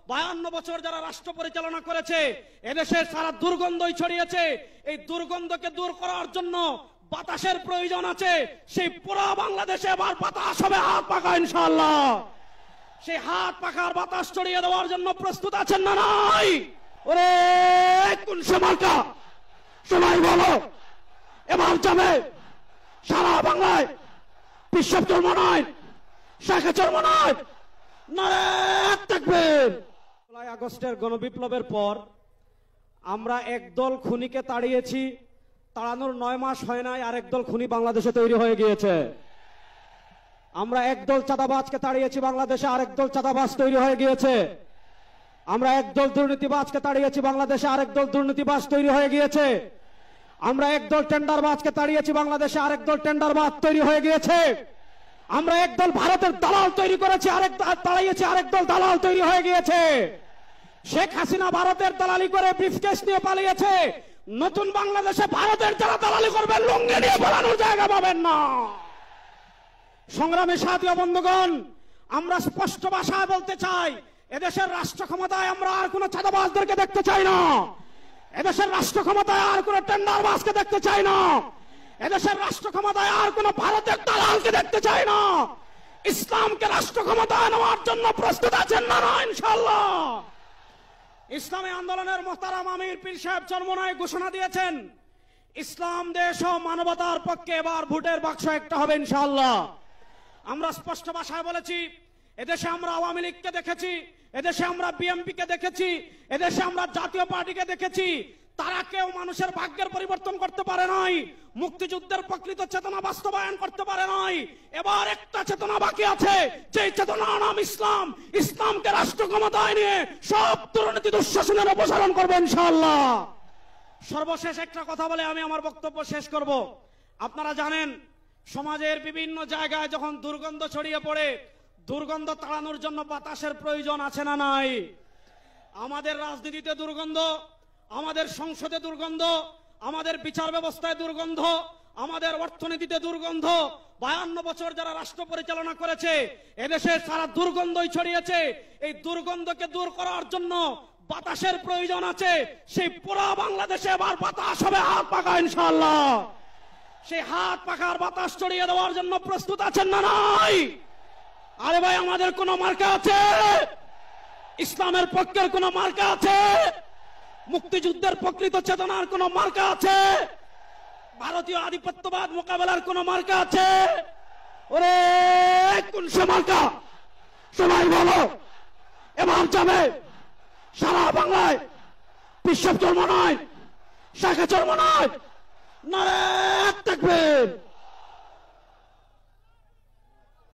52 বছর যারা রাষ্ট্র পরিচালনা করেছে, এদেশের সারা দুর্গন্ধই ছড়িয়েছে। এই দুর্গন্ধকে দূর করার জন্য বাতাসের প্রয়োজন আছে। সেই পুরো বাংলাদেশে এবার বাতাস হবে হাত পাখা ইনশাআল্লাহ। সেই হাত পাখার বাতাস ছড়িয়ে দেওয়ার জন্য প্রস্তুত আছেন না নাই? ওরে কোন সমালটা সবাই বলো, এবার যাবে সারা বাংলায় বিশ্ব চর্মনায় শাখা চর্মনায় নারায়ণ তাকবীর। ১৫ই আগস্টের গণবিপ্লবের পর আমরা একদল খুনিকে তাড়িয়েছি, তাড়ানোর ৯ মাস হয় নাই আরেক দল খুনি বাংলাদেশে তৈরি হয়ে গিয়েছে। আমরা একদল চাঁদাবাজকে তাড়িয়েছি, বাংলাদেশে আরেক দল চাঁদাবাজ তৈরি হয়ে গিয়েছে। আমরা একদল দুর্নীতিবাজকে তাড়িয়েছি, বাংলাদেশে আরেক দল দুর্নীতিবাজ তৈরি হয়ে গিয়েছে। আমরা একদল টেন্ডারবাজকে তাড়িয়েছি, বাংলাদেশে আরেক দল টেন্ডারবাজ তৈরি হয়ে গিয়েছে। আমরা একদল ভারতের দালাল তৈরি করেছি, তাড়িয়েছি আরেক দল দালাল তৈরি হয়ে গিয়েছে। শেখ হাসিনা ভারতের দালালি করে ব্রিফকেস নিয়ে পালিয়েছে। নতুন বাংলাদেশে ভারতের যারা দালালি করবেন লুঙ্গি নিয়ে পালানোর জায়গা পাবেন না। সংগ্রামী সাথী ও বন্ধুগণ, আমরা স্পষ্ট ভাষায় বলতে চাই, এদেশের রাষ্ট্র ক্ষমতায় আমরা আর কোন চাঁদাবাজদেরকে দেখতে চাই না। এদেশের রাষ্ট্র ক্ষমতায় আর কোন টেন্ডারবাজকে দেখতে চাই না। এদেশের রাষ্ট্র ক্ষমতায় আর কোন ভারতের দালালকে দেখতে চাই না। ইসলামকে রাষ্ট্র ক্ষমতায় নেওয়ার জন্য প্রস্তুত আছেন না ইনশাআল্লাহ? ইসলামী আন্দোলনের মোহতারাম আমির পীর সাহেব চরমোনাই ঘোষণা দিয়েছেন, ইসলাম দেশ ও মানবতার পক্ষে এবার ভোটের বাক্স একটা হবে ইনশাআল্লাহ। আমরা স্পষ্ট ভাষায় বলেছি, এদেশে আমরা আওয়ামী লীগকে দেখেছি, এদেশে আমরা বিএনপিকে দেখেছি, এদেশে আমরা জাতীয় পার্টিকে দেখেছি, তারা কেউ মানুষের ভাগ্যের পরিবর্তন করতে পারে নাই, মুক্তিযুদ্ধের প্রকৃত চেতনা বাস্তবায়ন করতে পারে নাই। এবার একটা চেতনা বাকি আছে, যে চেতনার নাম ইসলাম। ইসলামকে রাষ্ট্র ক্ষমতায় নিয়ে সব দুর্নীতি দুঃশাসনের অপসারণ করবে ইনশাআল্লাহ। সর্বশেষ একটা কথা বলে আমি আমার বক্তব্য শেষ করব। আপনারা জানেন, সমাজের বিভিন্ন জায়গায় যখন দুর্গন্ধ ছড়িয়ে পড়ে, দুর্গন্ধ তাড়ানোর জন্য বাতাসের প্রয়োজন আছে না নাই? আমাদের রাজনীতিতে দুর্গন্ধ, আমাদের সংসদে দুর্গন্ধ, আমাদের বিচার ব্যবস্থায় দুর্গন্ধ, আমাদের অর্থনীতিতে দুর্গন্ধ। 52 বছর যারা রাষ্ট্র পরিচালনা করেছে, এদেশের সারা দুর্গন্ধই ছড়িয়েছে। এই দুর্গন্ধকে দূর করার জন্য বাতাসের প্রয়োজন আছে। সেই পুরো বাংলাদেশে এবার বাতাস হবে হাত পাখা ইনশাআল্লাহ। সেই হাত পাখার বাতাস ছড়িয়ে দেওয়ার জন্য প্রস্তুত আছেন না নাই? আরে ভাই, আমাদের কোন মার্কা আছে? ইসলামের পক্ষের কোন মার্কা আছে? মুক্তিযুদ্ধের প্রকৃত চেতনার কোন মার্কা আছে? ভারতীয় আধিপত্যবাদ মোকাবেলার কোন মার্কা আছে? ওরে কোন মার্কা সবাই বলো, এবার যাবে সারা বাংলায় বিশ্ব চর্মনায় শাখা চর্মনায় নারায়ণ তাকবীর।